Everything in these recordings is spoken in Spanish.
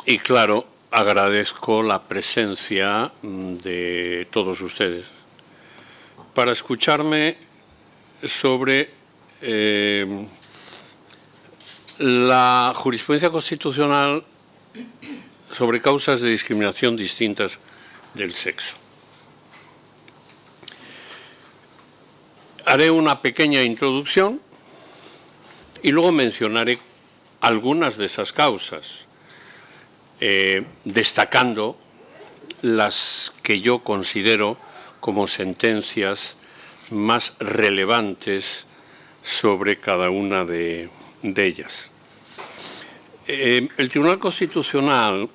Y claro, agradezco la presencia de todos ustedes para escucharme sobre la jurisprudencia constitucional sobre causas de discriminación distintas del sexo. Haré una pequeña introducción y luego mencionaré algunas de esas causas, destacando las que yo considero como sentencias más relevantes sobre cada una de ellas. El Tribunal Constitucional,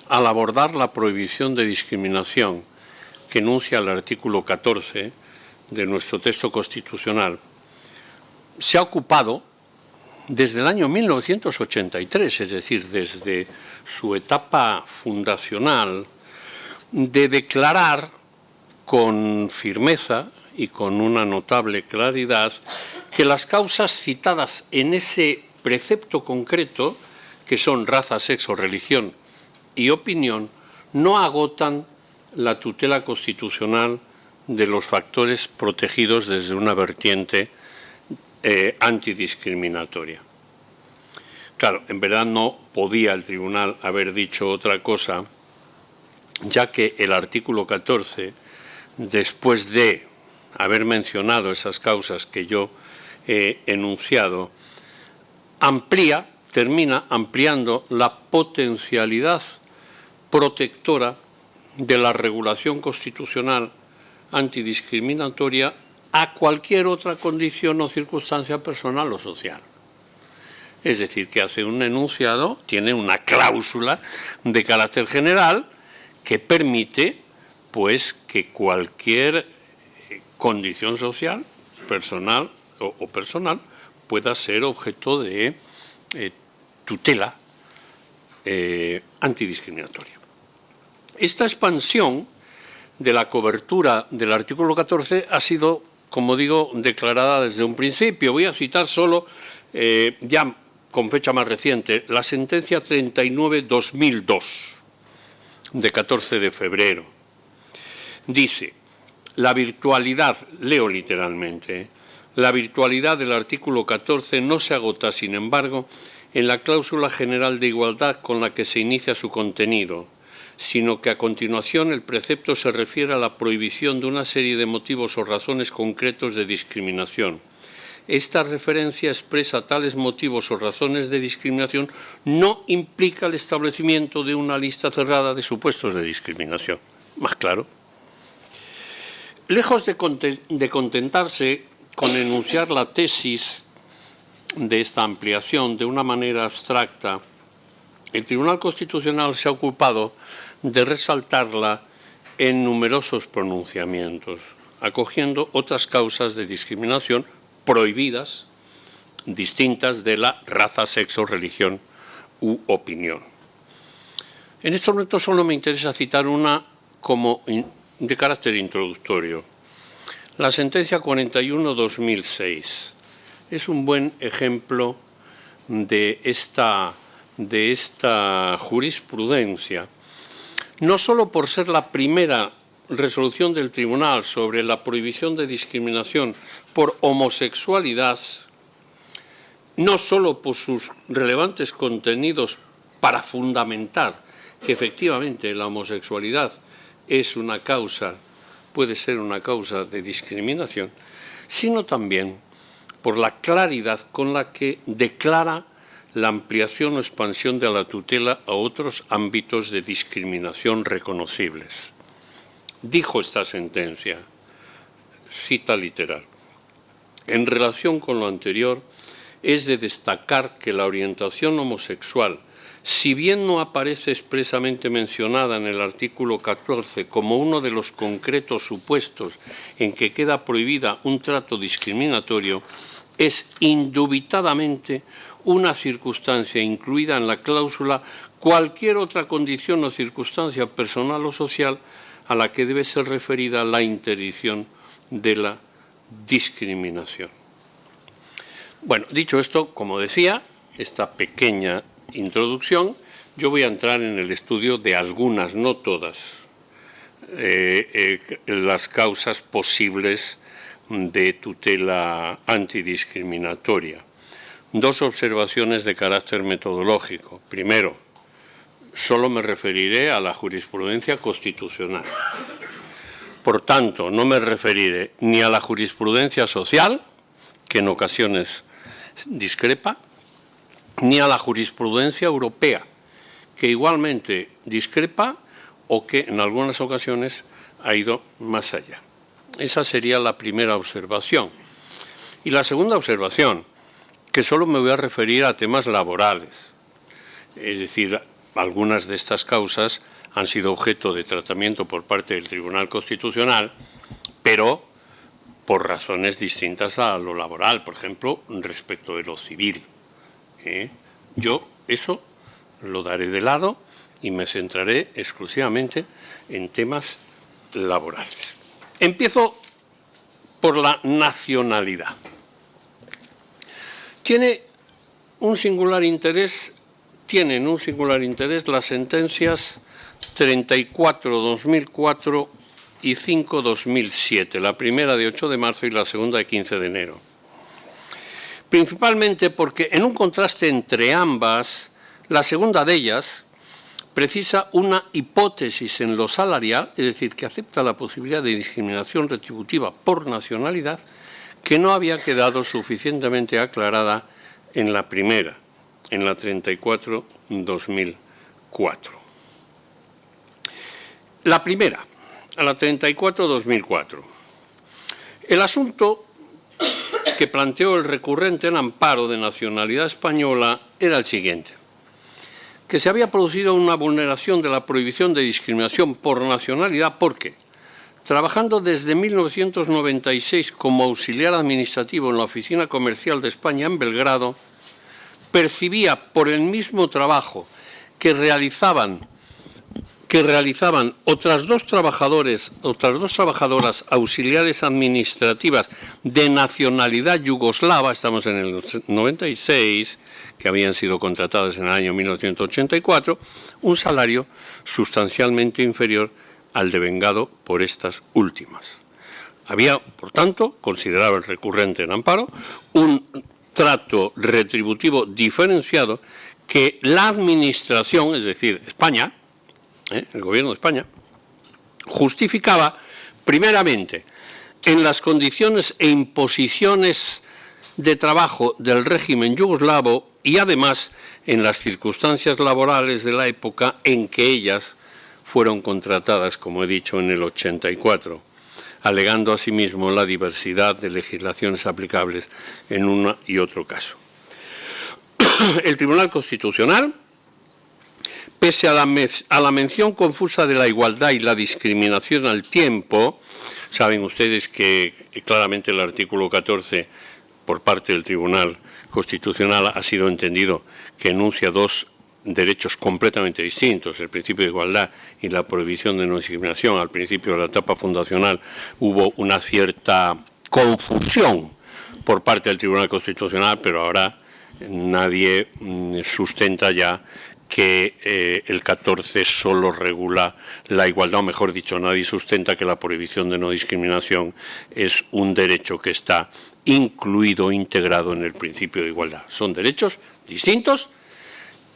al abordar la prohibición de discriminación que enuncia el artículo 14 de nuestro texto constitucional, se ha ocupado desde el año 1983, es decir, desde su etapa fundacional, de declarar con firmeza y con una notable claridad que las causas citadas en ese precepto concreto, que son raza, sexo, religión y opinión, no agotan la tutela constitucional de los factores protegidos desde una vertiente antidiscriminatoria. Claro, en verdad no podía el tribunal haber dicho otra cosa, ya que el artículo 14, después de haber mencionado esas causas que yo he enunciado, termina ampliando la potencialidad protectora de la regulación constitucional antidiscriminatoria a cualquier otra condición o circunstancia personal o social. Es decir, que hace un enunciado, tiene una cláusula de carácter general que permite, pues, que cualquier condición social, personal o personal, pueda ser objeto de tutela antidiscriminatoria. Esta expansión de la cobertura del artículo 14 ha sido, como digo, declarada desde un principio. Voy a citar solo, ya con fecha más reciente, la sentencia 39/2002, de 14 de febrero. Dice, la virtualidad, leo literalmente, la virtualidad del artículo 14 no se agota, sin embargo, en la cláusula general de igualdad con la que se inicia su contenido, sino que a continuación el precepto se refiere a la prohibición de una serie de motivos o razones concretos de discriminación. Esta referencia expresa tales motivos o razones de discriminación no implica el establecimiento de una lista cerrada de supuestos de discriminación. Más claro. Lejos de contentarse con enunciar la tesis de esta ampliación de una manera abstracta, el Tribunal Constitucional se ha ocupado de resaltarla en numerosos pronunciamientos, acogiendo otras causas de discriminación prohibidas, distintas de la raza, sexo, religión u opinión. En estos momentos solo me interesa citar una como de carácter introductorio. La sentencia 41/2006 es un buen ejemplo de esta jurisprudencia, no solo por ser la primera resolución del Tribunal sobre la prohibición de discriminación por homosexualidad, no solo por sus relevantes contenidos para fundamentar que efectivamente la homosexualidad es una causa, puede ser una causa de discriminación, sino también por la claridad con la que declara la ampliación o expansión de la tutela a otros ámbitos de discriminación reconocibles. Dijo esta sentencia, cita literal, en relación con lo anterior, es de destacar que la orientación homosexual, si bien no aparece expresamente mencionada en el artículo 14 como uno de los concretos supuestos en que queda prohibida un trato discriminatorio, es indubitadamente una circunstancia incluida en la cláusula cualquier otra condición o circunstancia personal o social a la que debe ser referida la interdicción de la discriminación. Bueno, dicho esto, como decía, esta pequeña introducción, yo voy a entrar en el estudio de algunas, no todas, las causas posibles de tutela antidiscriminatoria. Dos observaciones de carácter metodológico. Primero, solo me referiré a la jurisprudencia constitucional. Por tanto, no me referiré ni a la jurisprudencia social, que en ocasiones discrepa, ni a la jurisprudencia europea, que igualmente discrepa o que en algunas ocasiones ha ido más allá. Esa sería la primera observación. Y la segunda observación, que solo me voy a referir a temas laborales, es decir, algunas de estas causas han sido objeto de tratamiento por parte del Tribunal Constitucional, pero por razones distintas a lo laboral, por ejemplo, respecto de lo civil. Yo eso lo daré de lado y me centraré exclusivamente en temas laborales. Empiezo por la nacionalidad. Tienen un singular interés las sentencias 34/2004 y 5/2007, la primera de 8 de marzo y la segunda de 15 de enero. Principalmente porque en un contraste entre ambas, la segunda de ellas precisa una hipótesis en lo salarial, es decir, que acepta la posibilidad de discriminación retributiva por nacionalidad, que no había quedado suficientemente aclarada en la primera, en la 34/2004. La primera, a la 34/2004. El asunto que planteó el recurrente en amparo de nacionalidad española era el siguiente: que se había producido una vulneración de la prohibición de discriminación por nacionalidad porque, trabajando desde 1996 como auxiliar administrativo en la Oficina Comercial de España en Belgrado, percibía por el mismo trabajo que realizaban otras dos trabajadoras auxiliares administrativas de nacionalidad yugoslava, estamos en el 96, que habían sido contratadas en el año 1984, un salario sustancialmente inferior al devengado por estas últimas. Había, por tanto, consideraba el recurrente en amparo, un trato retributivo diferenciado que la Administración, es decir, España, el Gobierno de España, justificaba primeramente en las condiciones e imposiciones de trabajo del régimen yugoslavo y además en las circunstancias laborales de la época en que ellas fueron contratadas, como he dicho, en el 84, alegando asimismo la diversidad de legislaciones aplicables en uno y otro caso. El Tribunal Constitucional, pese a la mención confusa de la igualdad y la discriminación al tiempo, saben ustedes que claramente el artículo 14 por parte del Tribunal Constitucional ha sido entendido que enuncia dos derechos completamente distintos, el principio de igualdad y la prohibición de no discriminación. Al principio de la etapa fundacional hubo una cierta confusión por parte del Tribunal Constitucional, pero ahora nadie sustenta ya que el 14 solo regula la igualdad, o mejor dicho, nadie sustenta que la prohibición de no discriminación es un derecho que está incluido, integrado en el principio de igualdad. Son derechos distintos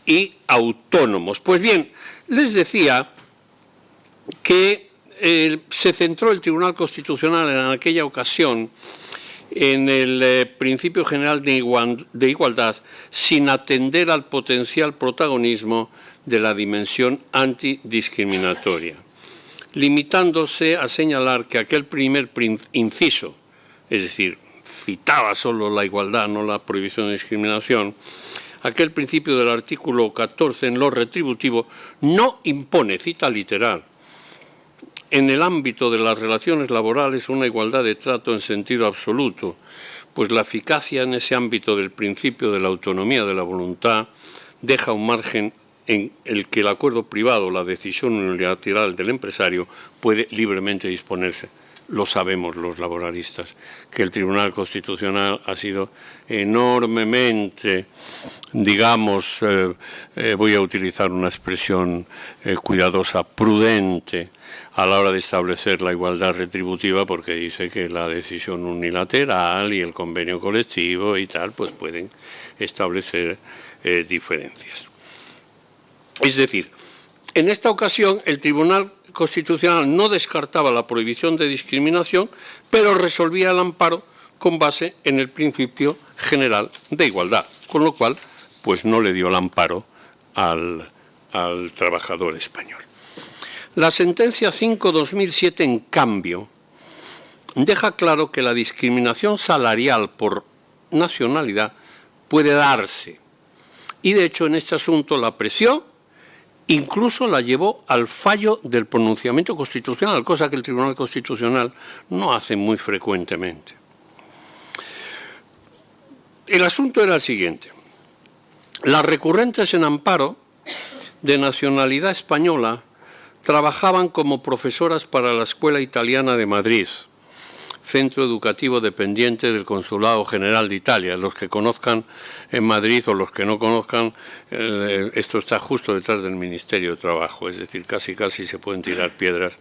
y autónomos. Pues bien, les decía que se centró el Tribunal Constitucional en aquella ocasión en el principio general de igualdad sin atender al potencial protagonismo de la dimensión antidiscriminatoria, limitándose a señalar que aquel primer inciso, es decir, citaba solo la igualdad, no la prohibición de discriminación, aquel principio del artículo 14 en lo retributivo no impone, cita literal, en el ámbito de las relaciones laborales una igualdad de trato en sentido absoluto, pues la eficacia en ese ámbito del principio de la autonomía de la voluntad deja un margen en el que el acuerdo privado, la decisión unilateral del empresario, puede libremente disponerse lo sabemos los laboralistas, que el Tribunal Constitucional ha sido enormemente, digamos, voy a utilizar una expresión cuidadosa, prudente, a la hora de establecer la igualdad retributiva, porque dice que la decisión unilateral y el convenio colectivo y tal, pues pueden establecer diferencias. Es decir, en esta ocasión el Tribunal Constitucional no descartaba la prohibición de discriminación, pero resolvía el amparo con base en el principio general de igualdad, con lo cual pues no le dio el amparo al trabajador español. La sentencia 5/2007, en cambio, deja claro que la discriminación salarial por nacionalidad puede darse. Y, de hecho, en este asunto la apreció, incluso la llevó al fallo del pronunciamiento constitucional, cosa que el Tribunal Constitucional no hace muy frecuentemente. El asunto era el siguiente. Las recurrentes en amparo de nacionalidad española trabajaban como profesoras para la Escuela Italiana de Madrid, centro educativo dependiente del Consulado General de Italia. Los que conozcan en Madrid o los que no conozcan, esto está justo detrás del Ministerio de Trabajo, es decir, casi se pueden tirar piedras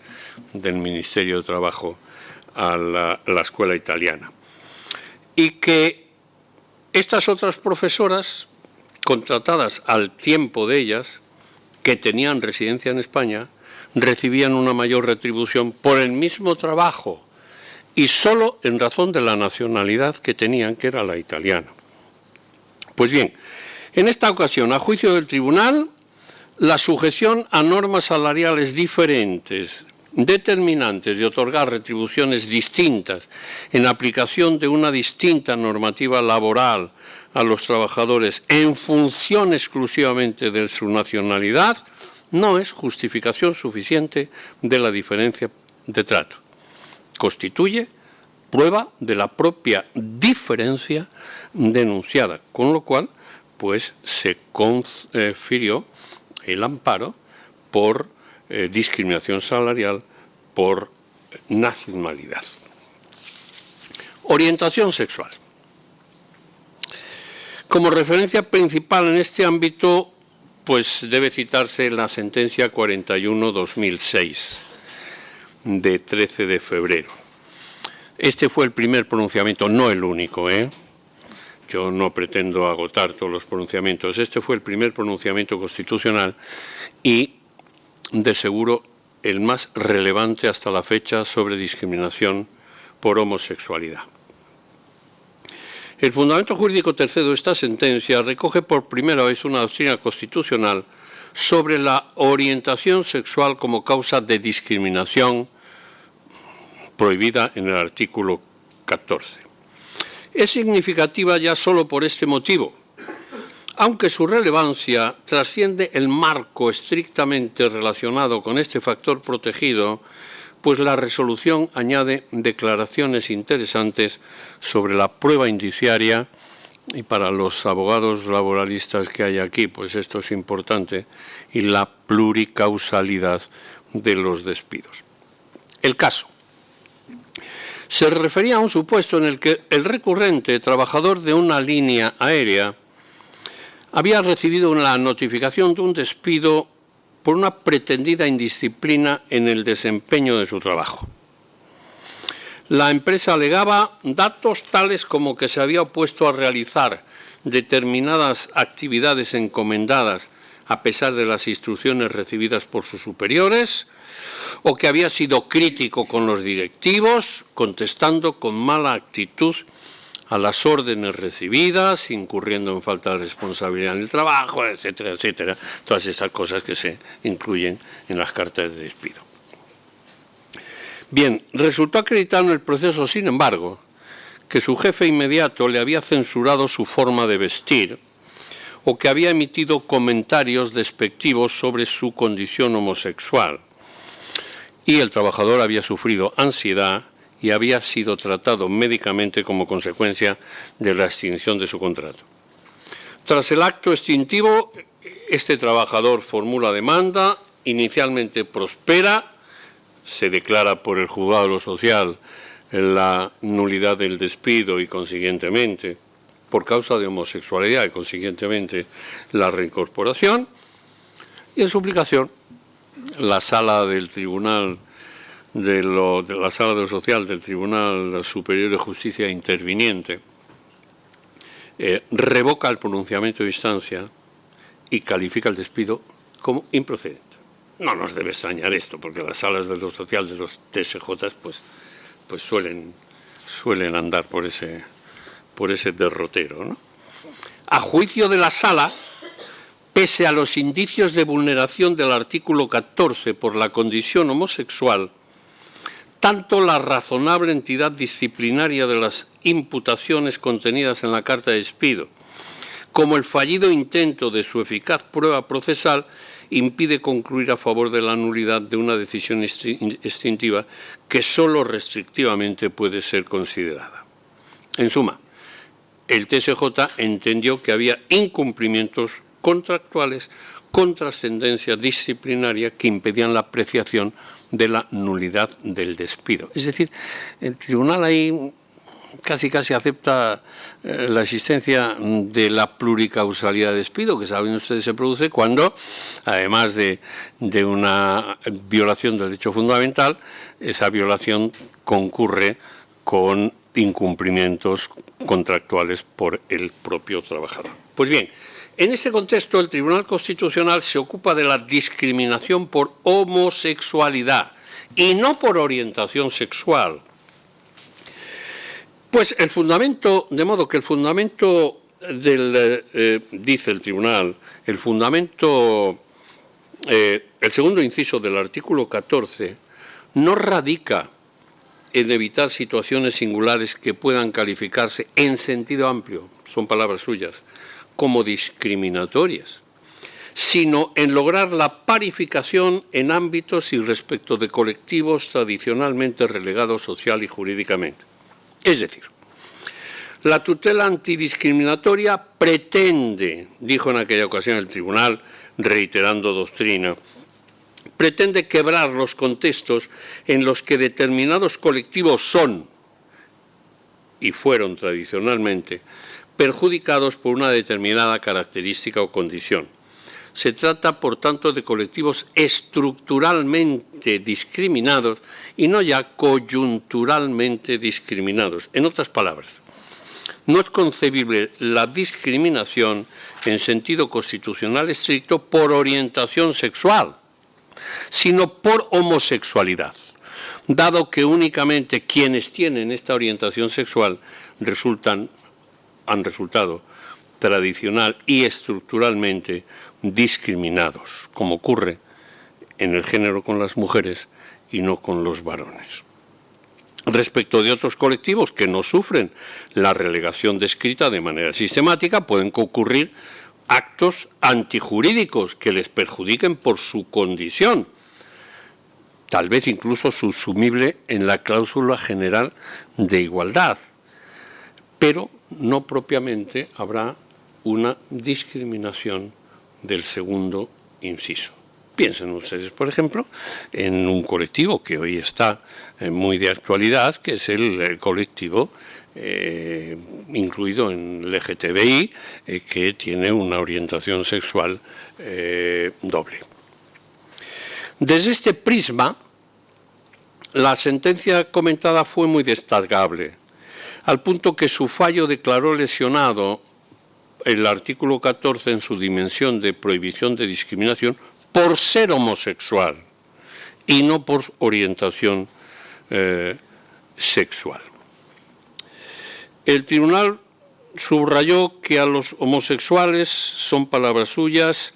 del Ministerio de Trabajo a la Escuela Italiana. Y que estas otras profesoras, contratadas al tiempo de ellas, que tenían residencia en España, recibían una mayor retribución por el mismo trabajo y solo en razón de la nacionalidad que tenían, que era la italiana. Pues bien, en esta ocasión, a juicio del tribunal, la sujeción a normas salariales diferentes, determinantes de otorgar retribuciones distintas en aplicación de una distinta normativa laboral a los trabajadores en función exclusivamente de su nacionalidad, no es justificación suficiente de la diferencia de trato. Constituye prueba de la propia diferencia denunciada, con lo cual pues se confirió el amparo por discriminación salarial por nacionalidad. Orientación sexual. Como referencia principal en este ámbito, pues debe citarse la sentencia 41/2006 de 13 de febrero. Este fue el primer pronunciamiento, no el único, Yo no pretendo agotar todos los pronunciamientos. Este fue el primer pronunciamiento constitucional y, de seguro, el más relevante hasta la fecha sobre discriminación por homosexualidad. El fundamento jurídico tercero de esta sentencia recoge por primera vez una doctrina constitucional sobre la orientación sexual como causa de discriminación prohibida en el artículo 14. Es significativa ya solo por este motivo, aunque su relevancia trasciende el marco estrictamente relacionado con este factor protegido, pues la resolución añade declaraciones interesantes sobre la prueba indiciaria, y para los abogados laboralistas que hay aquí, pues esto es importante, y la pluricausalidad de los despidos. El caso se refería a un supuesto en el que el recurrente, trabajador de una línea aérea, había recibido la notificación de un despido por una pretendida indisciplina en el desempeño de su trabajo. La empresa alegaba datos tales como que se había opuesto a realizar determinadas actividades encomendadas a pesar de las instrucciones recibidas por sus superiores, o que había sido crítico con los directivos, contestando con mala actitud a las órdenes recibidas, incurriendo en falta de responsabilidad en el trabajo, etcétera, etcétera. Todas estas cosas que se incluyen en las cartas de despido. Bien, resultó acreditado en el proceso, sin embargo, que su jefe inmediato le había censurado su forma de vestir o que había emitido comentarios despectivos sobre su condición homosexual. Y el trabajador había sufrido ansiedad y había sido tratado médicamente como consecuencia de la extinción de su contrato. Tras el acto extintivo, este trabajador formula demanda, inicialmente prospera, se declara por el juzgado de lo social la nulidad del despido y, consiguientemente, por causa de homosexualidad y, consiguientemente, la reincorporación. Y en su aplicación, la sala del Tribunal de la Sala de lo Social del Tribunal Superior de Justicia interviniente revoca el pronunciamiento de instancia y califica el despido como improcedente. No nos debe extrañar esto, porque las salas de lo social de los TSJ pues suelen andar por ese derrotero, ¿no? A juicio de la sala, pese a los indicios de vulneración del artículo 14 por la condición homosexual, tanto la razonable entidad disciplinaria de las imputaciones contenidas en la carta de despido como el fallido intento de su eficaz prueba procesal impide concluir a favor de la nulidad de una decisión extintiva que solo restrictivamente puede ser considerada. En suma, el TSJ entendió que había incumplimientos contractuales con trascendencia disciplinaria que impedían la apreciación de la nulidad del despido. Es decir, el tribunal ahí casi acepta la existencia de la pluricausalidad de despido, que saben ustedes se produce cuando, además de una violación del derecho fundamental, esa violación concurre con incumplimientos contractuales por el propio trabajador. Pues bien, en ese contexto, el Tribunal Constitucional se ocupa de la discriminación por homosexualidad y no por orientación sexual. Pues el fundamento, de modo que el fundamento dice el Tribunal, el segundo inciso del artículo 14, no radica en evitar situaciones singulares que puedan calificarse en sentido amplio, son palabras suyas, como discriminatorias, sino en lograr la parificación en ámbitos y respecto de colectivos tradicionalmente relegados social y jurídicamente. Es decir, la tutela antidiscriminatoria pretende, dijo en aquella ocasión el Tribunal, reiterando doctrina, pretende quebrar los contextos en los que determinados colectivos son y fueron tradicionalmente perjudicados por una determinada característica o condición. Se trata, por tanto, de colectivos estructuralmente discriminados y no ya coyunturalmente discriminados. En otras palabras, no es concebible la discriminación en sentido constitucional estricto por orientación sexual, sino por homosexualidad, dado que únicamente quienes tienen esta orientación sexual han resultado tradicional y estructuralmente discriminados, como ocurre en el género con las mujeres y no con los varones. Respecto de otros colectivos que no sufren la relegación descrita de manera sistemática, pueden ocurrir actos antijurídicos que les perjudiquen por su condición, tal vez incluso subsumible en la cláusula general de igualdad, pero no propiamente habrá una discriminación del segundo inciso. Piensen ustedes, por ejemplo, en un colectivo que hoy está muy de actualidad, que es el colectivo incluido en el LGTBI, que tiene una orientación sexual doble. Desde este prisma, la sentencia comentada fue muy destacable, al punto que su fallo declaró lesionado el artículo 14 en su dimensión de prohibición de discriminación por ser homosexual y no por orientación sexual. El tribunal subrayó que a los homosexuales, son palabras suyas,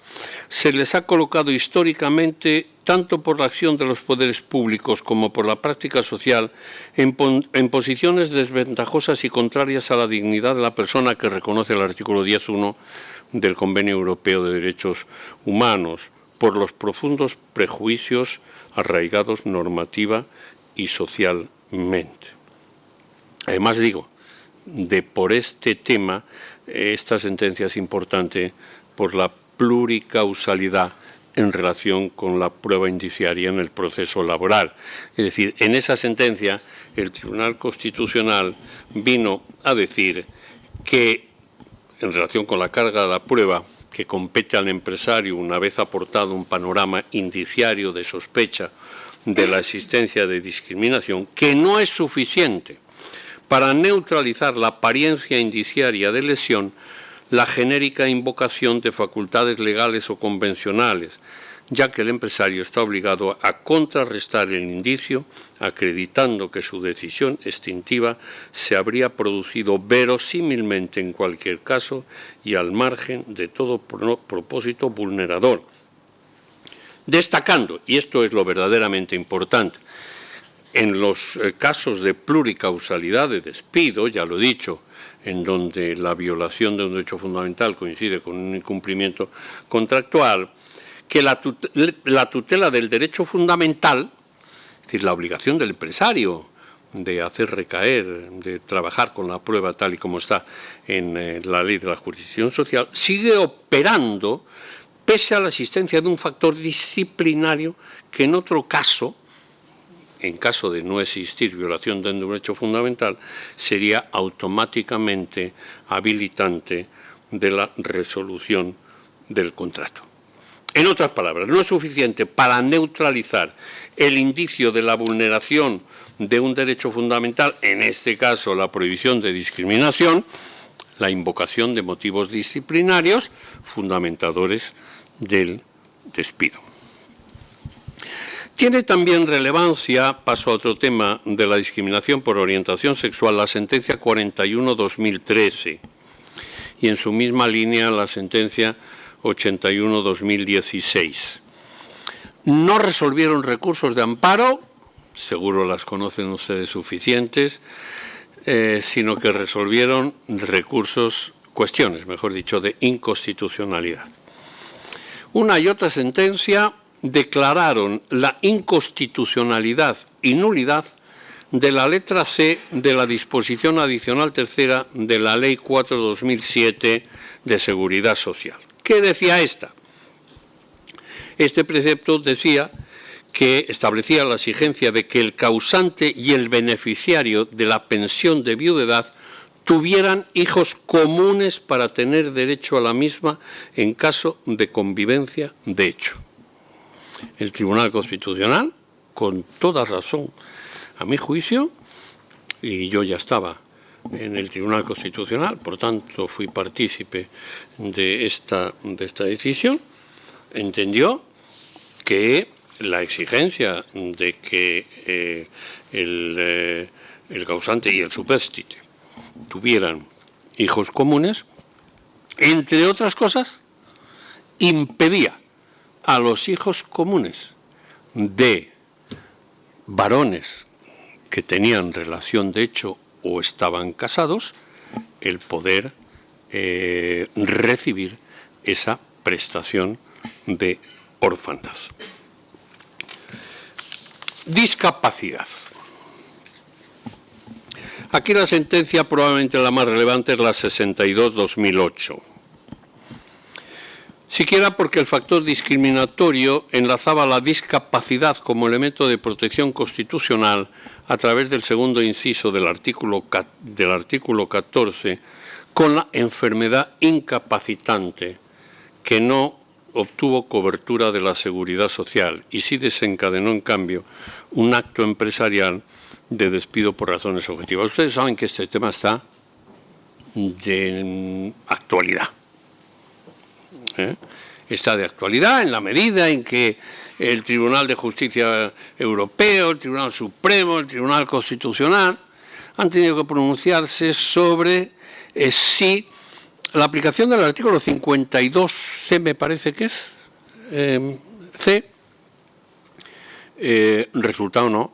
se les ha colocado históricamente, tanto por la acción de los poderes públicos como por la práctica social, en posiciones desventajosas y contrarias a la dignidad de la persona que reconoce el artículo 10.1 del Convenio Europeo de Derechos Humanos, por los profundos prejuicios arraigados normativa y socialmente. Además, digo, por este tema, esta sentencia es importante por la pluricausalidad en relación con la prueba indiciaria en el proceso laboral. Es decir, en esa sentencia el Tribunal Constitucional vino a decir que, en relación con la carga de la prueba, que compete al empresario una vez aportado un panorama indiciario de sospecha de la existencia de discriminación, que no es suficiente para neutralizar la apariencia indiciaria de lesión, la genérica invocación de facultades legales o convencionales, ya que el empresario está obligado a contrarrestar el indicio, acreditando que su decisión extintiva se habría producido verosímilmente en cualquier caso y al margen de todo propósito vulnerador. Destacando, y esto es lo verdaderamente importante, en los casos de pluricausalidad de despido, ya lo he dicho, en donde la violación de un derecho fundamental coincide con un incumplimiento contractual, que la tutela del derecho fundamental, es decir, la obligación del empresario de hacer recaer, de trabajar con la prueba tal y como está en la ley de la jurisdicción social, sigue operando pese a la existencia de un factor disciplinario que en otro caso, en caso de no existir violación de un derecho fundamental, sería automáticamente habilitante de la resolución del contrato. En otras palabras, no es suficiente para neutralizar el indicio de la vulneración de un derecho fundamental, en este caso la prohibición de discriminación, la invocación de motivos disciplinarios fundamentadores del despido. Tiene también relevancia, paso a otro tema, de la discriminación por orientación sexual, la sentencia 41-2013 y en su misma línea la sentencia 81-2016. No resolvieron recursos de amparo, seguro las conocen ustedes suficientes, sino que resolvieron cuestiones, mejor dicho, de inconstitucionalidad. Una y otra sentencia declararon la inconstitucionalidad y nulidad de la letra C de la disposición adicional tercera de la Ley 4/2007 de Seguridad Social. ¿Qué decía esta? Este precepto decía que establecía la exigencia de que el causante y el beneficiario de la pensión de viudedad tuvieran hijos comunes para tener derecho a la misma en caso de convivencia de hecho. El Tribunal Constitucional, con toda razón, a mi juicio, y yo ya estaba en el Tribunal Constitucional, por tanto fui partícipe de esta decisión, entendió que la exigencia de que el causante y el supérstite tuvieran hijos comunes, entre otras cosas, impedía a los hijos comunes de varones que tenían relación de hecho o estaban casados el poder recibir esa prestación de orfandad. Discapacidad. Aquí la sentencia probablemente la más relevante es la 62/2008. Siquiera porque el factor discriminatorio enlazaba la discapacidad como elemento de protección constitucional a través del segundo inciso del artículo 14 con la enfermedad incapacitante que no obtuvo cobertura de la seguridad social y sí desencadenó, en cambio, un acto empresarial de despido por razones objetivas. Ustedes saben que este tema está de actualidad. Está de actualidad en la medida en que el Tribunal de Justicia Europeo, el Tribunal Supremo, el Tribunal Constitucional han tenido que pronunciarse sobre si la aplicación del artículo 52C, me parece que es, resulta o no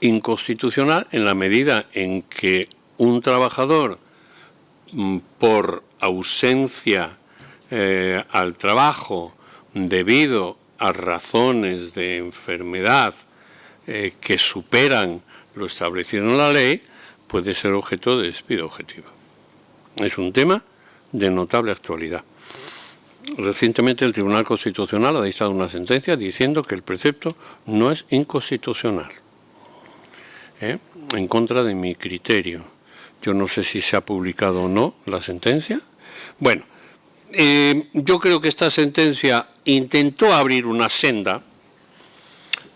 inconstitucional en la medida en que un trabajador por ausencia al trabajo debido a razones de enfermedad que superan lo establecido en la ley, puede ser objeto de despido objetivo. Es un tema de notable actualidad. Recientemente el Tribunal Constitucional ha dictado una sentencia diciendo que el precepto no es inconstitucional, en contra de mi criterio. Yo no sé si se ha publicado o no la sentencia. Bueno, yo creo que esta sentencia intentó abrir una senda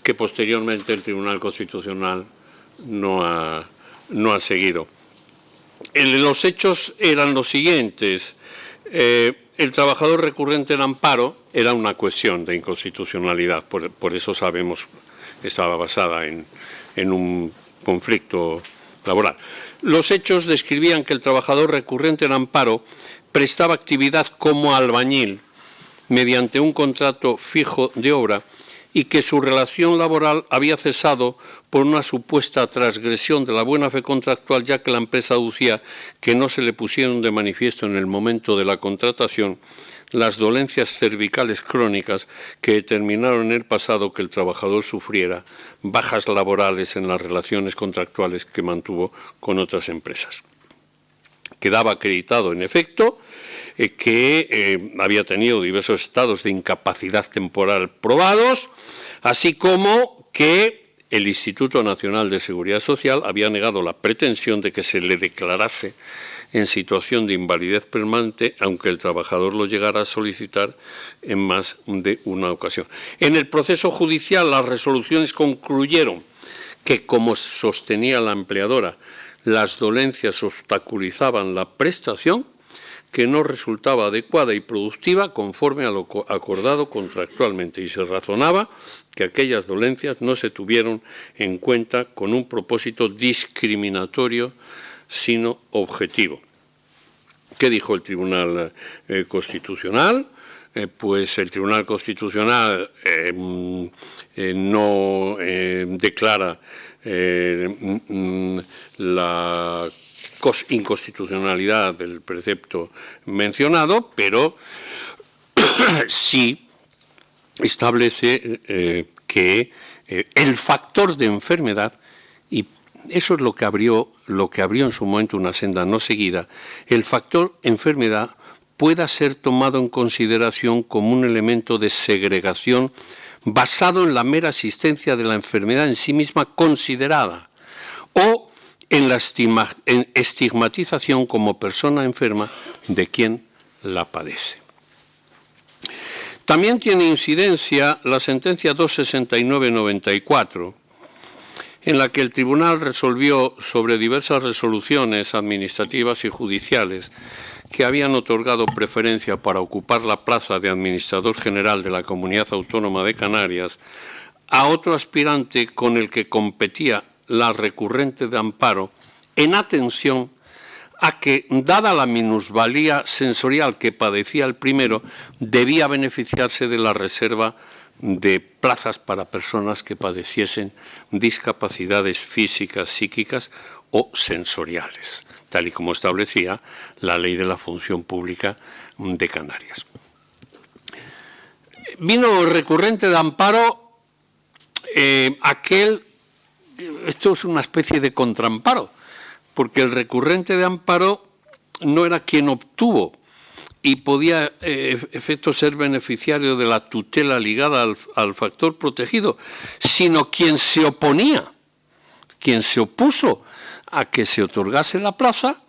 que posteriormente el Tribunal Constitucional no ha seguido. Los hechos eran los siguientes. El trabajador recurrente en amparo era una cuestión de inconstitucionalidad, por eso sabemos que estaba basada en un conflicto laboral. Los hechos describían que el trabajador recurrente en amparo prestaba actividad como albañil mediante un contrato fijo de obra y que su relación laboral había cesado por una supuesta transgresión de la buena fe contractual, ya que la empresa aducía que no se le pusieron de manifiesto en el momento de la contratación las dolencias cervicales crónicas que determinaron en el pasado que el trabajador sufriera bajas laborales en las relaciones contractuales que mantuvo con otras empresas. Quedaba acreditado, en efecto, que había tenido diversos estados de incapacidad temporal probados, así como que el Instituto Nacional de Seguridad Social había negado la pretensión de que se le declarase en situación de invalidez permanente, aunque el trabajador lo llegara a solicitar en más de una ocasión. En el proceso judicial, las resoluciones concluyeron que, como sostenía la empleadora, las dolencias obstaculizaban la prestación, que no resultaba adecuada y productiva conforme a lo acordado contractualmente, y se razonaba que aquellas dolencias no se tuvieron en cuenta con un propósito discriminatorio, sino objetivo. ¿Qué dijo el Tribunal Constitucional? Pues el Tribunal Constitucional no declara la inconstitucionalidad del precepto mencionado, pero sí establece que el factor de enfermedad, y eso es lo que abrió en su momento una senda no seguida, el factor enfermedad pueda ser tomado en consideración como un elemento de segregación basado en la mera existencia de la enfermedad en sí misma considerada, o en la estigmatización como persona enferma de quien la padece. También tiene incidencia la sentencia 269/94, en la que el Tribunal resolvió sobre diversas resoluciones administrativas y judiciales que habían otorgado preferencia para ocupar la plaza de Administrador General de la Comunidad Autónoma de Canarias a otro aspirante con el que competía la recurrente de amparo, en atención a que, dada la minusvalía sensorial que padecía el primero, debía beneficiarse de la reserva de plazas para personas que padeciesen discapacidades físicas, psíquicas o sensoriales, tal y como establecía la Ley de la Función Pública de Canarias. Vino recurrente de amparo esto es una especie de contraamparo, porque el recurrente de amparo no era quien obtuvo y podía, efecto, ser beneficiario de la tutela ligada al factor protegido, sino quien se oponía, quien se opuso a que se otorgase la plaza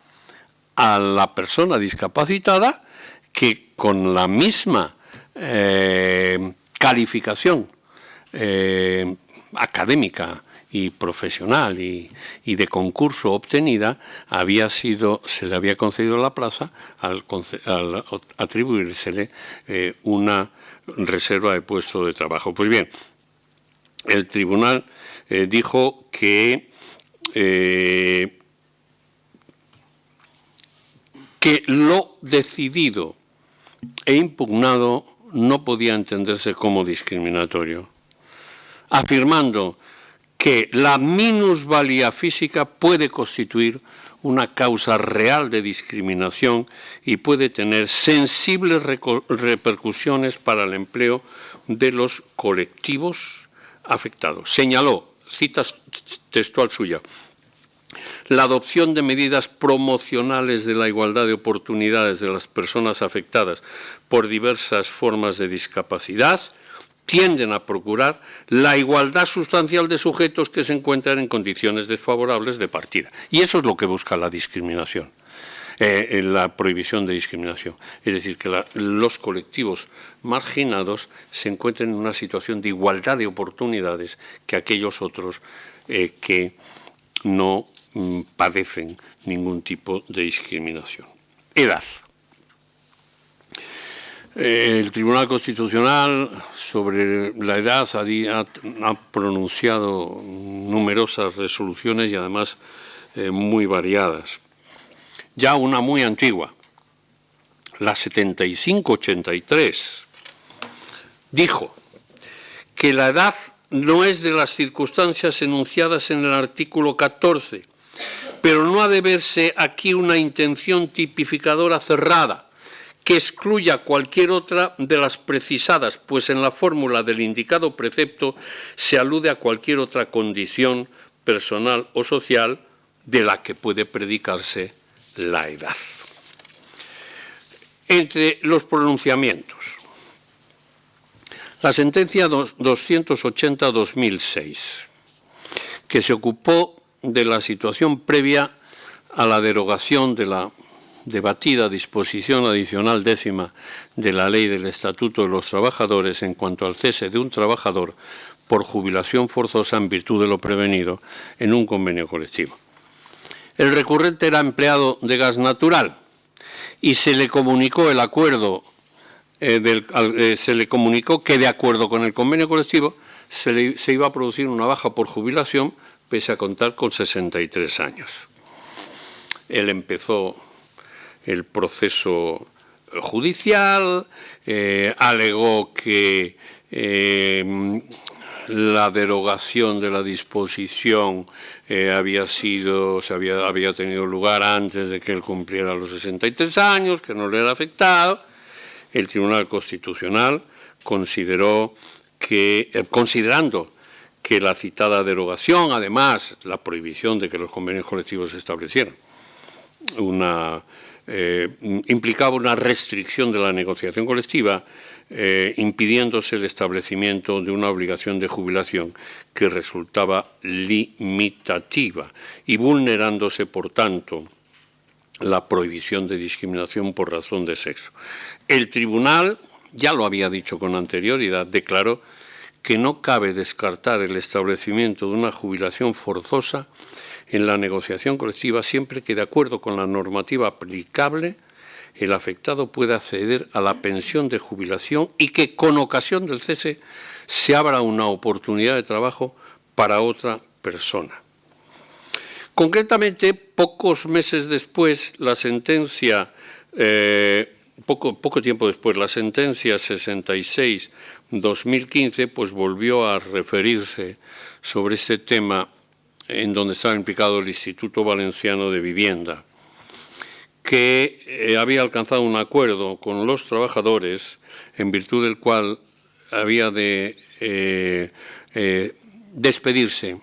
a la persona discapacitada que con la misma calificación académica y profesional y de concurso obtenida se le había concedido la plaza al atribuírsele una reserva de puesto de trabajo. Pues bien, el tribunal dijo que lo decidido e impugnado no podía entenderse como discriminatorio, afirmando que la minusvalía física puede constituir una causa real de discriminación y puede tener sensibles repercusiones para el empleo de los colectivos afectados. Señaló, cita textual suya, la adopción de medidas promocionales de la igualdad de oportunidades de las personas afectadas por diversas formas de discapacidad, tienden a procurar la igualdad sustancial de sujetos que se encuentran en condiciones desfavorables de partida. Y eso es lo que busca la discriminación, la prohibición de discriminación. Es decir, que los colectivos marginados se encuentren en una situación de igualdad de oportunidades que aquellos otros que no padecen ningún tipo de discriminación. Edad. El Tribunal Constitucional sobre la edad ha pronunciado numerosas resoluciones y además muy variadas. Ya una muy antigua, la 7583, dijo que la edad no es de las circunstancias enunciadas en el artículo 14, pero no ha de verse aquí una intención tipificadora cerrada que excluya cualquier otra de las precisadas, pues en la fórmula del indicado precepto se alude a cualquier otra condición personal o social de la que puede predicarse la edad. Entre los pronunciamientos, la sentencia 280-2006, que se ocupó de la situación previa a la derogación de la debatida disposición adicional 10ª de la Ley del Estatuto de los Trabajadores en cuanto al cese de un trabajador por jubilación forzosa en virtud de lo prevenido en un convenio colectivo. El recurrente era empleado de gas natural y se le comunicó el acuerdo, se le comunicó que de acuerdo con el convenio colectivo se iba a producir una baja por jubilación pese a contar con 63 años. Él empezó el proceso judicial, alegó que la derogación de la disposición había tenido lugar antes de que él cumpliera los 63 años, que no le era afectado. El Tribunal Constitucional considerando que la citada derogación, además, la prohibición de que los convenios colectivos se establecieran, implicaba una restricción de la negociación colectiva, impidiéndose el establecimiento de una obligación de jubilación que resultaba limitativa y vulnerándose, por tanto, la prohibición de discriminación por razón de sexo. El tribunal, ya lo había dicho con anterioridad, declaró que no cabe descartar el establecimiento de una jubilación forzosa en la negociación colectiva siempre que, de acuerdo con la normativa aplicable, el afectado pueda acceder a la pensión de jubilación y que, con ocasión del cese, se abra una oportunidad de trabajo para otra persona. Concretamente, pocos meses después, la sentencia, poco tiempo después, la sentencia 66-2015, pues volvió a referirse sobre este tema en donde estaba implicado el Instituto Valenciano de Vivienda, que había alcanzado un acuerdo con los trabajadores en virtud del cual había de despedirse,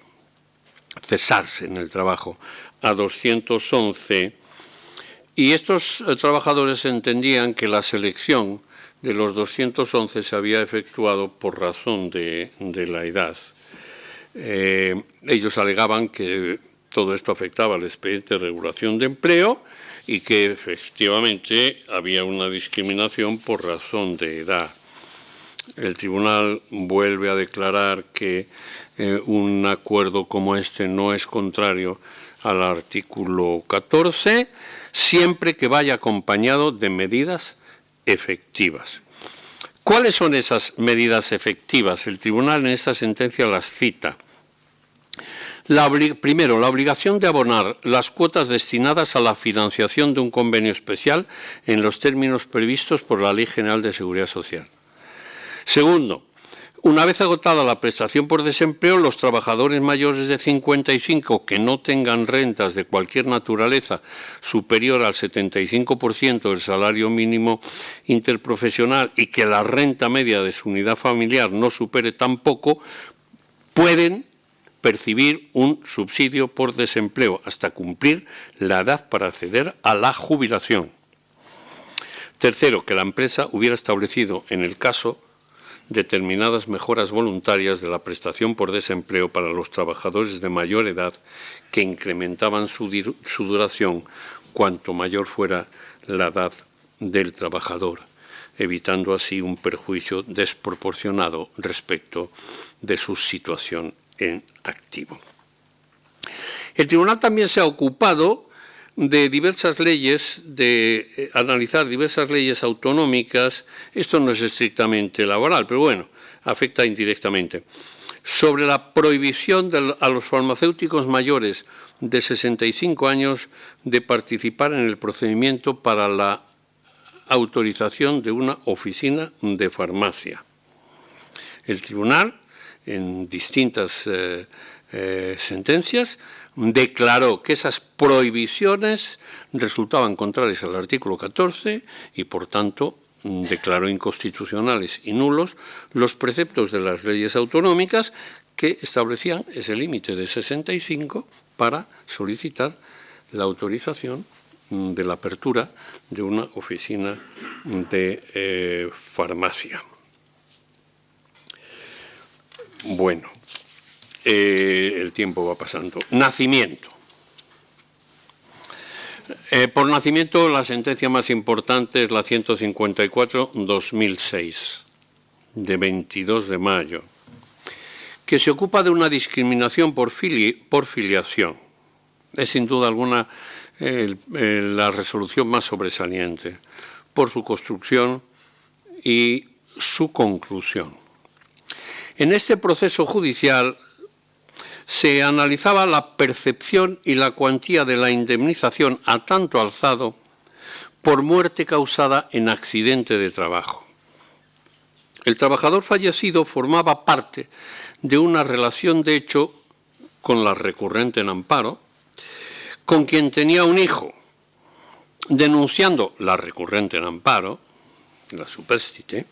cesarse en el trabajo a 211, y estos trabajadores entendían que la selección de los 211 se había efectuado por razón de la edad. Ellos alegaban que todo esto afectaba al expediente de regulación de empleo y que efectivamente había una discriminación por razón de edad. El tribunal vuelve a declarar que un acuerdo como este no es contrario al artículo 14, siempre que vaya acompañado de medidas efectivas. ¿Cuáles son esas medidas efectivas? El tribunal en esta sentencia las cita. Primero, la obligación de abonar las cuotas destinadas a la financiación de un convenio especial en los términos previstos por la Ley General de Seguridad Social. Segundo, una vez agotada la prestación por desempleo, los trabajadores mayores de 55 que no tengan rentas de cualquier naturaleza superior al 75% del salario mínimo interprofesional y que la renta media de su unidad familiar no supere tampoco, pueden percibir un subsidio por desempleo hasta cumplir la edad para acceder a la jubilación. Tercero, que la empresa hubiera establecido, en el caso, determinadas mejoras voluntarias de la prestación por desempleo para los trabajadores de mayor edad que incrementaban su duración cuanto mayor fuera la edad del trabajador, evitando así un perjuicio desproporcionado respecto de su situación en activo. El Tribunal también se ha ocupado de diversas leyes, de analizar diversas leyes autonómicas. Esto no es estrictamente laboral, pero bueno, afecta indirectamente, sobre la prohibición a los farmacéuticos mayores de 65 años de participar en el procedimiento para la autorización de una oficina de farmacia. El Tribunal, en distintas sentencias, declaró que esas prohibiciones resultaban contrarias al artículo 14 y, por tanto, declaró inconstitucionales y nulos los preceptos de las leyes autonómicas que establecían ese límite de 65 para solicitar la autorización de la apertura de una oficina de farmacia. Bueno, el tiempo va pasando. Nacimiento. Por nacimiento, la sentencia más importante es la 154/2006, de 22 de mayo, que se ocupa de una discriminación por filiación. Es sin duda alguna la resolución más sobresaliente por su construcción y su conclusión. En este proceso judicial se analizaba la percepción y la cuantía de la indemnización a tanto alzado por muerte causada en accidente de trabajo. El trabajador fallecido formaba parte de una relación de hecho con la recurrente en amparo, con quien tenía un hijo, denunciando la recurrente en amparo, la superstite,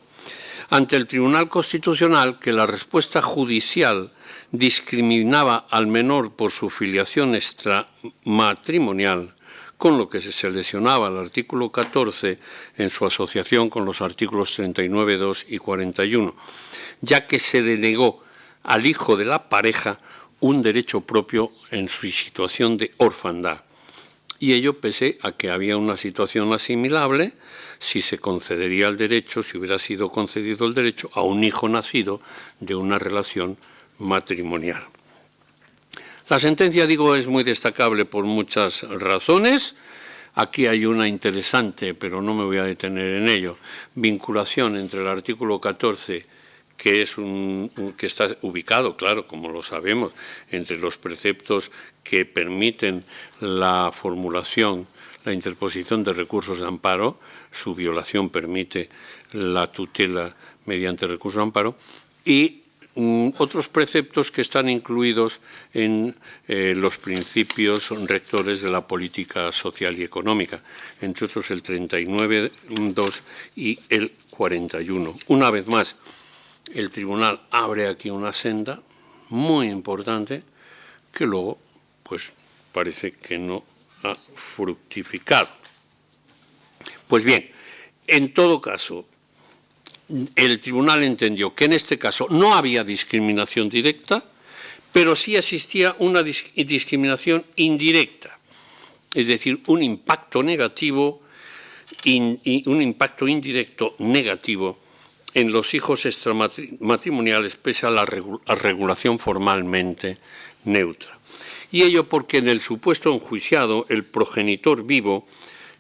ante el Tribunal Constitucional que la respuesta judicial discriminaba al menor por su filiación extramatrimonial, con lo que se lesionaba el artículo 14 en su asociación con los artículos 39.2 y 41, ya que se denegó al hijo de la pareja un derecho propio en su situación de orfandad. Y ello pese a que había una situación asimilable si se concedería el derecho, si hubiera sido concedido el derecho a un hijo nacido de una relación matrimonial. La sentencia, digo, es muy destacable por muchas razones. Aquí hay una interesante, pero no me voy a detener en ello, vinculación entre el artículo 14, que está ubicado, claro, como lo sabemos, entre los preceptos que permiten la formulación, la interposición de recursos de amparo. Su violación permite la tutela mediante recurso de amparo, y otros preceptos que están incluidos en los principios rectores de la política social y económica, entre otros el 39.2 y el 41. Una vez más, el Tribunal abre aquí una senda muy importante que luego, pues, parece que no ha fructificado. Pues bien, en todo caso, el Tribunal entendió que en este caso no había discriminación directa, pero sí existía una discriminación indirecta, es decir, un impacto negativo y un impacto indirecto negativo en los hijos extramatrimoniales pese a la regulación formalmente neutra. Y ello porque en el supuesto enjuiciado el progenitor vivo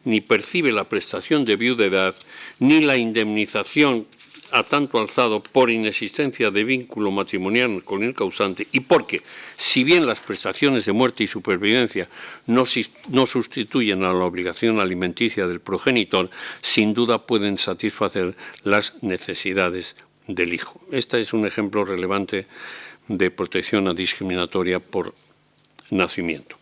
ni percibe la prestación de viudedad ni la indemnización a tanto alzado por inexistencia de vínculo matrimonial con el causante, y porque, si bien las prestaciones de muerte y supervivencia no sustituyen a la obligación alimenticia del progenitor, sin duda pueden satisfacer las necesidades del hijo. Este es un ejemplo relevante de protección discriminatoria por nacimiento.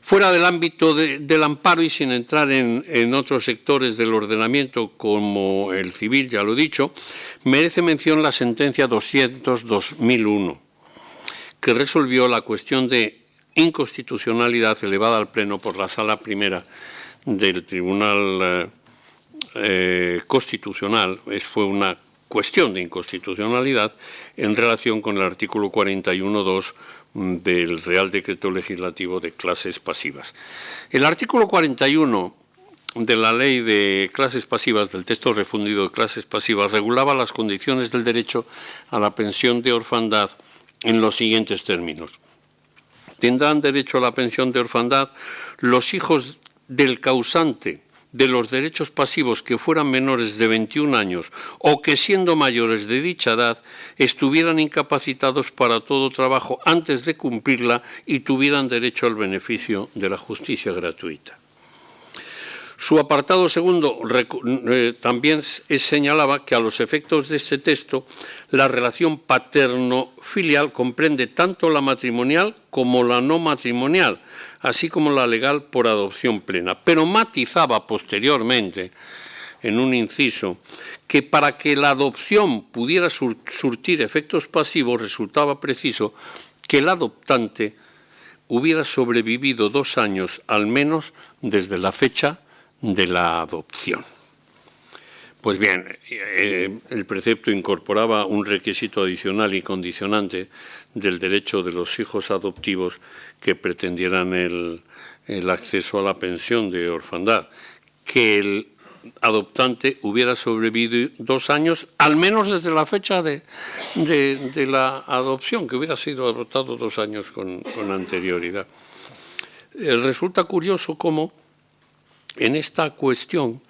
Fuera del ámbito del amparo y sin entrar en otros sectores del ordenamiento como el civil, ya lo he dicho, merece mención la sentencia 200/2001, que resolvió la cuestión de inconstitucionalidad elevada al Pleno por la Sala Primera del Tribunal Constitucional. Fue una cuestión de inconstitucionalidad en relación con el artículo 41.2 del Real Decreto Legislativo de Clases Pasivas. El artículo 41 de la Ley de Clases Pasivas, del texto refundido de Clases Pasivas, regulaba las condiciones del derecho a la pensión de orfandad en los siguientes términos. Tendrán derecho a la pensión de orfandad los hijos del causante de los derechos pasivos que fueran menores de 21 años o que, siendo mayores de dicha edad, estuvieran incapacitados para todo trabajo antes de cumplirla y tuvieran derecho al beneficio de la justicia gratuita. Su apartado segundo también señalaba que, a los efectos de este texto, la relación paterno-filial comprende tanto la matrimonial como la no matrimonial, así como la legal por adopción plena. Pero matizaba posteriormente, en un inciso, que para que la adopción pudiera surtir efectos pasivos resultaba preciso que el adoptante hubiera sobrevivido 2 años al menos desde la fecha de la adopción. Pues bien, el precepto incorporaba un requisito adicional y condicionante del derecho de los hijos adoptivos que pretendieran el acceso a la pensión de orfandad, que el adoptante hubiera sobrevivido 2 años, al menos desde la fecha de la adopción, que hubiera sido adoptado 2 años con anterioridad. Resulta curioso cómo en esta cuestión,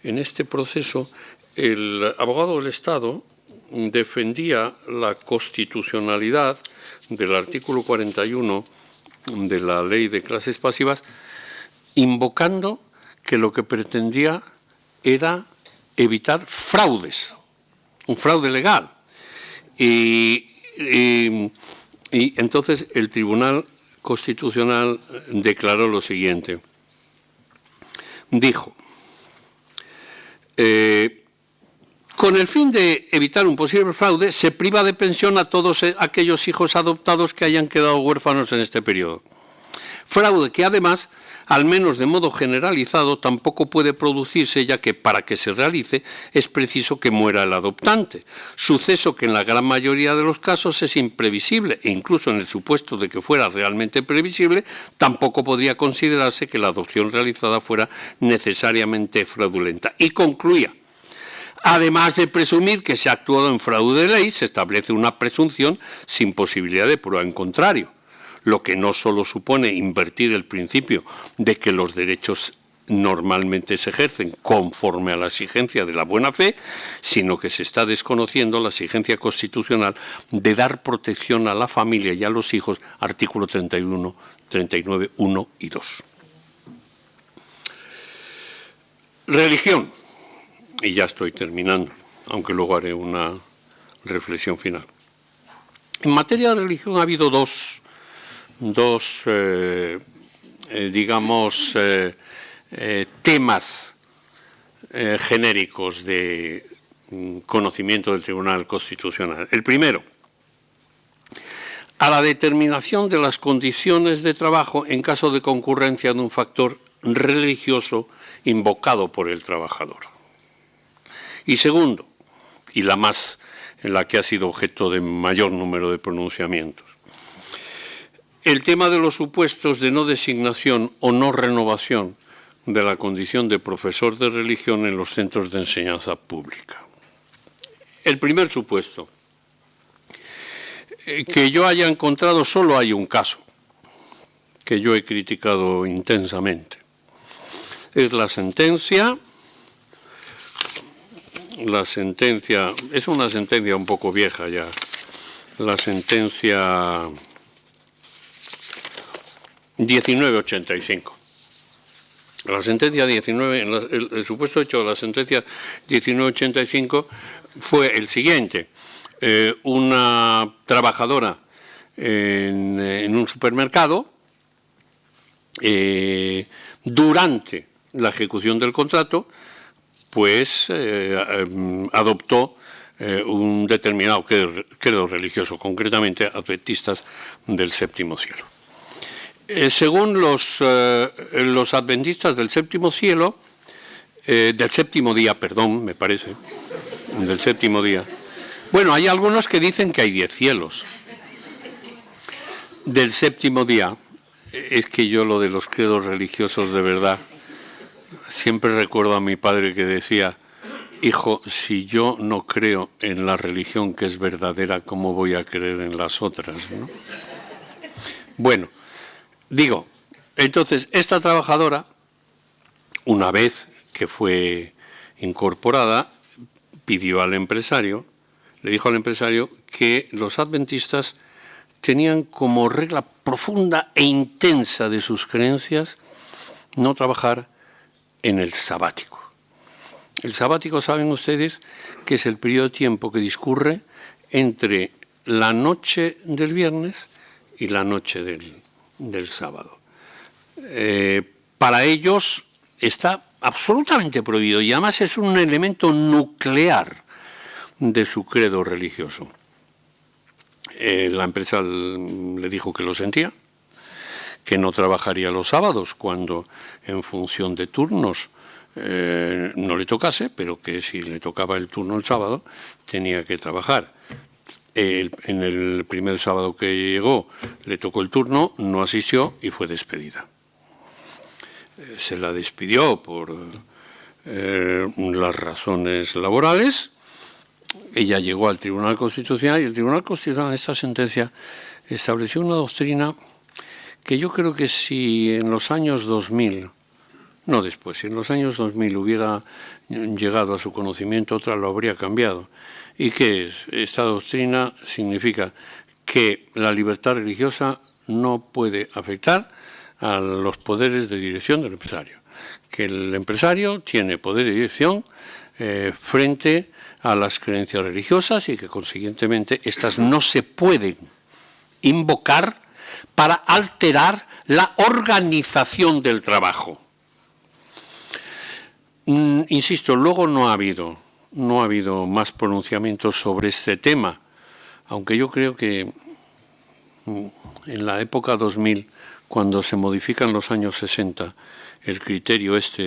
en este proceso, el abogado del Estado defendía la constitucionalidad del artículo 41 de la Ley de Clases Pasivas, invocando que lo que pretendía era evitar fraudes, un fraude legal. Y entonces el Tribunal Constitucional declaró lo siguiente. Dijo, con el fin de evitar un posible fraude, se priva de pensión a todos aquellos hijos adoptados que hayan quedado huérfanos en este periodo. Fraude que, además, al menos de modo generalizado, tampoco puede producirse, ya que para que se realice es preciso que muera el adoptante, suceso que en la gran mayoría de los casos es imprevisible, e incluso en el supuesto de que fuera realmente previsible, tampoco podría considerarse que la adopción realizada fuera necesariamente fraudulenta. Y concluía: además de presumir que se ha actuado en fraude de ley, se establece una presunción sin posibilidad de prueba en contrario, lo que no solo supone invertir el principio de que los derechos normalmente se ejercen conforme a la exigencia de la buena fe, sino que se está desconociendo la exigencia constitucional de dar protección a la familia y a los hijos, artículo 31, 39, 1 y 2. Religión. Y ya estoy terminando, aunque luego haré una reflexión final. En materia de religión ha habido dos temas genéricos de conocimiento del Tribunal Constitucional. El primero, a la determinación de las condiciones de trabajo en caso de concurrencia de un factor religioso invocado por el trabajador. Y segundo, y en la que ha sido objeto de mayor número de pronunciamientos, el tema de los supuestos de no designación o no renovación de la condición de profesor de religión en los centros de enseñanza pública. El primer supuesto, que yo haya encontrado, solo hay un caso que yo he criticado intensamente. Es la sentencia, es una sentencia un poco vieja ya, la sentencia 1985. La sentencia 19, el supuesto hecho de la sentencia 1985 fue el siguiente. Una trabajadora en un supermercado, durante la ejecución del contrato, pues adoptó un determinado credo religioso, concretamente adventistas del séptimo cielo. Según los adventistas del séptimo cielo, del séptimo día, perdón, me parece, del séptimo día. Bueno, hay algunos que dicen que hay 10 cielos. Del séptimo día, es que yo lo de los credos religiosos de verdad, siempre recuerdo a mi padre que decía: hijo, si yo no creo en la religión que es verdadera, ¿cómo voy a creer en las otras, ¿no? Bueno, digo, entonces esta trabajadora, una vez que fue incorporada, pidió al empresario, le dijo al empresario que los adventistas tenían como regla profunda e intensa de sus creencias no trabajar en el sabático. El sabático, saben ustedes, que es el periodo de tiempo que discurre entre la noche del viernes y la noche del sábado. Para ellos está absolutamente prohibido y además es un elemento nuclear de su credo religioso. La empresa le dijo que lo sentía, que no trabajaría los sábados cuando en función de turnos no le tocase, pero que si le tocaba el turno el sábado tenía que trabajar. En el primer sábado que llegó le tocó el turno, no asistió y fue despedida. Se la despidió por las razones laborales. Ella llegó al Tribunal Constitucional y el Tribunal Constitucional, en esta sentencia, estableció una doctrina que yo creo que si en los años 2000, no después, si en los años 2000 hubiera llegado a su conocimiento, otra lo habría cambiado. ¿Y qué es? Esta doctrina significa que la libertad religiosa no puede afectar a los poderes de dirección del empresario, que el empresario tiene poder de dirección frente a las creencias religiosas y que consiguientemente estas no se pueden invocar para alterar la organización del trabajo. Insisto, luego no ha habido más pronunciamientos sobre este tema, aunque yo creo que en la época 2000, cuando se modifican los años 60, el criterio este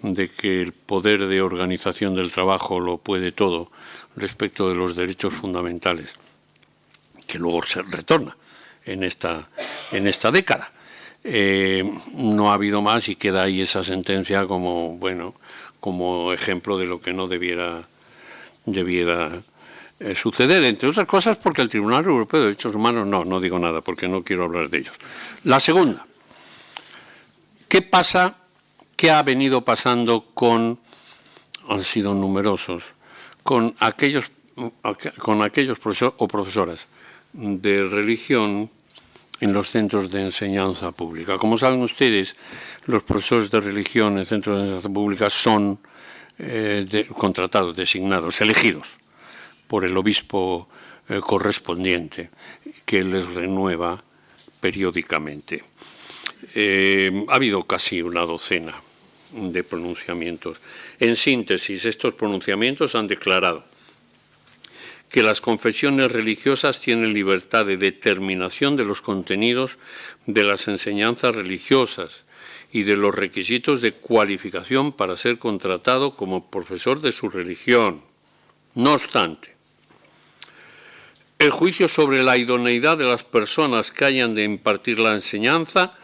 de que el poder de organización del trabajo lo puede todo respecto de los derechos fundamentales, que luego se retorna en esta década. No ha habido más y queda ahí esa sentencia como, bueno, como ejemplo de lo que no debiera suceder, entre otras cosas porque el Tribunal Europeo de Derechos Humanos, no digo nada porque no quiero hablar de ellos. La segunda, ¿qué ha venido pasando han sido numerosos, con aquellos profesores o profesoras de religión en los centros de enseñanza pública? Como saben ustedes, los profesores de religión en centros de enseñanza pública son contratados, designados, elegidos por el obispo correspondiente, que les renueva periódicamente. Ha habido casi una docena de pronunciamientos. En síntesis, estos pronunciamientos han declarado que las confesiones religiosas tienen libertad de determinación de los contenidos de las enseñanzas religiosas y de los requisitos de cualificación para ser contratado como profesor de su religión. No obstante, el juicio sobre la idoneidad de las personas que hayan de impartir la enseñanza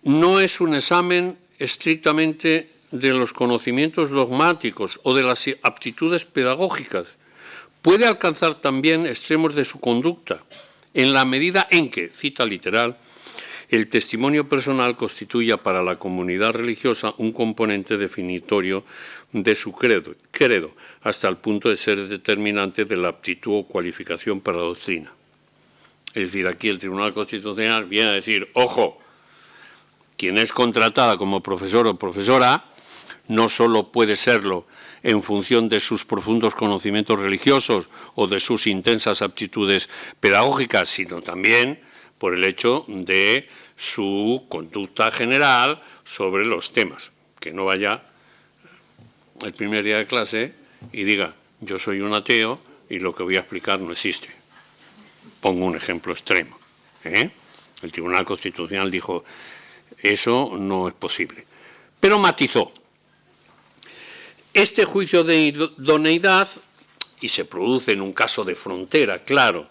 no es un examen estrictamente de los conocimientos dogmáticos o de las aptitudes pedagógicas. Puede alcanzar también extremos de su conducta, en la medida en que, cita literal, el testimonio personal constituya para la comunidad religiosa un componente definitorio de su credo, hasta el punto de ser determinante de la aptitud o cualificación para la doctrina. Es decir, aquí el Tribunal Constitucional viene a decir, ojo, quien es contratada como profesor o profesora no solo puede serlo en función de sus profundos conocimientos religiosos o de sus intensas aptitudes pedagógicas, sino también por el hecho de su conducta general sobre los temas. Que no vaya el primer día de clase y diga, Yo soy un ateo y lo que voy a explicar no existe. Pongo un ejemplo extremo. El Tribunal Constitucional dijo, eso no es posible. Pero matizó. Este juicio de idoneidad, y se produce en un caso de frontera, claro,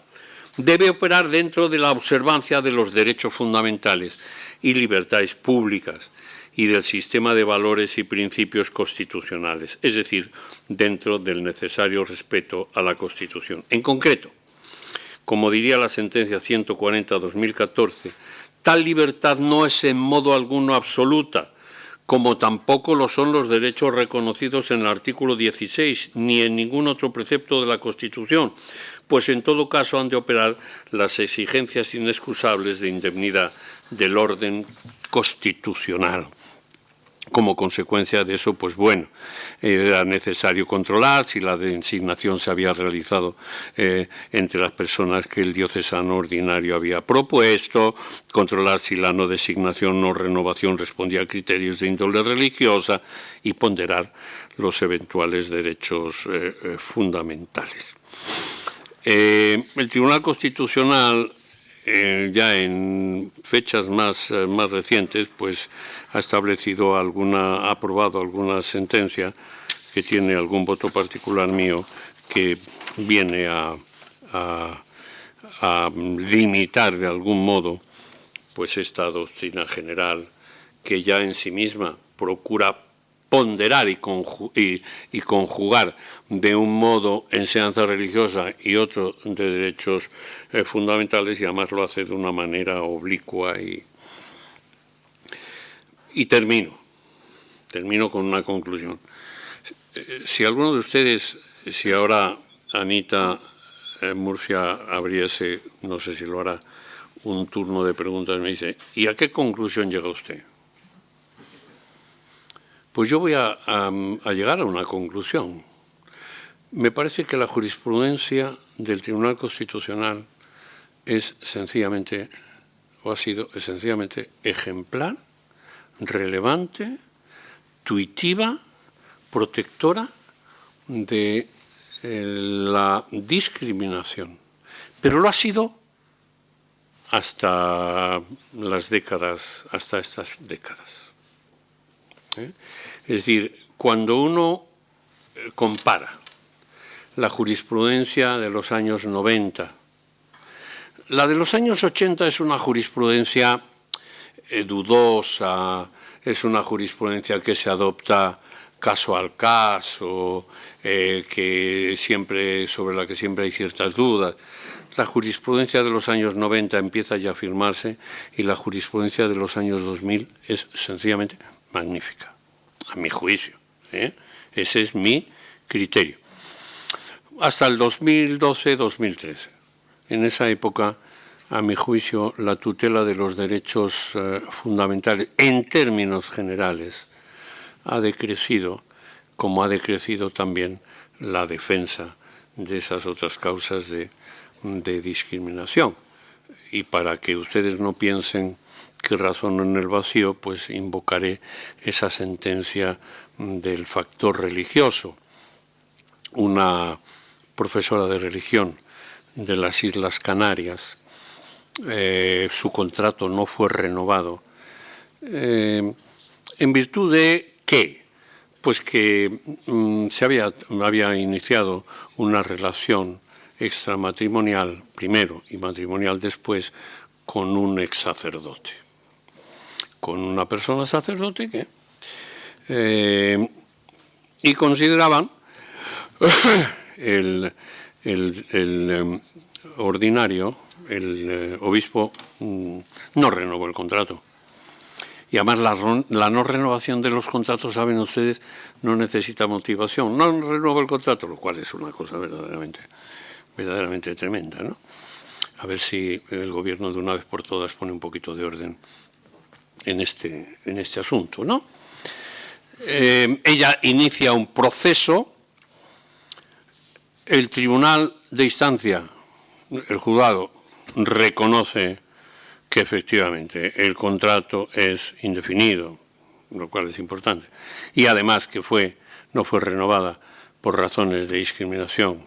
debe operar dentro de la observancia de los derechos fundamentales y libertades públicas y del sistema de valores y principios constitucionales, es decir, dentro del necesario respeto a la Constitución. En concreto, como diría la sentencia 140/2014, tal libertad no es en modo alguno absoluta, como tampoco lo son los derechos reconocidos en el artículo 16, ni en ningún otro precepto de la Constitución, pues en todo caso han de operar las exigencias inexcusables de indemnidad del orden constitucional. Como consecuencia de eso, pues bueno, era necesario controlar si la designación se había realizado entre las personas que el diocesano ordinario había propuesto, controlar si la no designación o renovación respondía a criterios de índole religiosa y ponderar los eventuales derechos fundamentales. El Tribunal Constitucional, ya en fechas más recientes, pues ha aprobado alguna sentencia que tiene algún voto particular mío que viene a limitar de algún modo pues esta doctrina general que ya en sí misma procura ponderar y conjugar de un modo enseñanza religiosa y otro de derechos fundamentales, y además lo hace de una manera oblicua. Y termino con una conclusión. Si alguno de ustedes, si ahora Anita Murcia abriese, no sé si lo hará, un turno de preguntas, me dice, ¿y a qué conclusión llega usted? Pues yo voy a llegar a una conclusión. Me parece que la jurisprudencia del Tribunal Constitucional es sencillamente, o ha sido esencialmente ejemplar, relevante, tuitiva, protectora de la discriminación. Pero lo ha sido hasta estas décadas. Es decir, cuando uno compara la jurisprudencia de los años 90, la de los años 80 es una jurisprudencia dudosa, es una jurisprudencia que se adopta caso al caso, sobre la que siempre hay ciertas dudas. La jurisprudencia de los años 90 empieza ya a firmarse y la jurisprudencia de los años 2000 es sencillamente magnífica, a mi juicio. Ese es mi criterio. Hasta el 2012-2013. En esa época, a mi juicio, la tutela de los derechos fundamentales, en términos generales, ha decrecido, como ha decrecido también la defensa de esas otras causas de discriminación. Y para que ustedes no piensen que razono en el vacío, pues invocaré esa sentencia del factor religioso. Una profesora de religión de las Islas Canarias, su contrato no fue renovado. ¿En virtud de qué? Pues que se había iniciado una relación extramatrimonial primero y matrimonial después con un ex sacerdote, con una persona sacerdote que y consideraban el ordinario, el obispo, no renovó el contrato. Y además la no renovación de los contratos, saben ustedes, no necesita motivación. No renueva el contrato, lo cual es una cosa verdaderamente tremenda, ¿no? A ver si el gobierno de una vez por todas pone un poquito de orden en este asunto, ¿no? Ella inicia un proceso, el tribunal de instancia, el juzgado, reconoce que efectivamente el contrato es indefinido, lo cual es importante, y además que no fue renovada por razones de discriminación,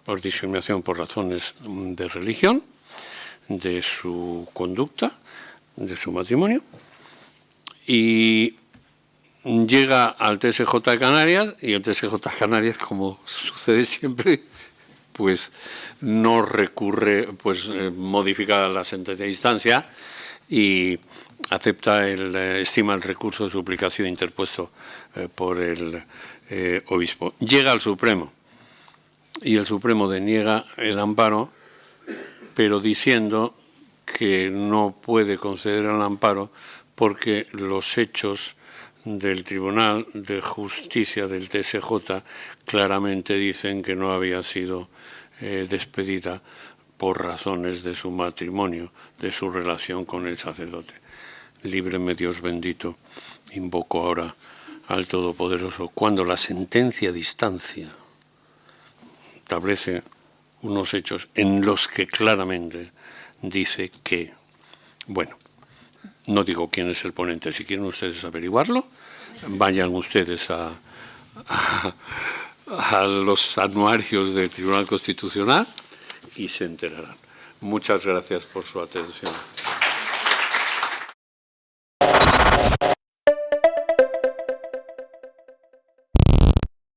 por razones de religión, de su conducta, de su matrimonio, y llega al TSJ de Canarias, y el TSJ de Canarias, como sucede siempre, pues no recurre, pues modifica la sentencia de instancia y estima el recurso de suplicación interpuesto por el obispo. Llega al Supremo y el Supremo deniega el amparo, pero diciendo que no puede conceder el amparo porque los hechos del Tribunal de Justicia del TSJ claramente dicen que no había sido despedida por razones de su matrimonio, de su relación con el sacerdote. Líbreme Dios bendito, invoco ahora al Todopoderoso, cuando la sentencia de instancia establece unos hechos en los que claramente dice que, bueno, no digo quién es el ponente, si quieren ustedes averiguarlo, vayan ustedes a los anuarios del Tribunal Constitucional y se enterarán. Muchas gracias por su atención.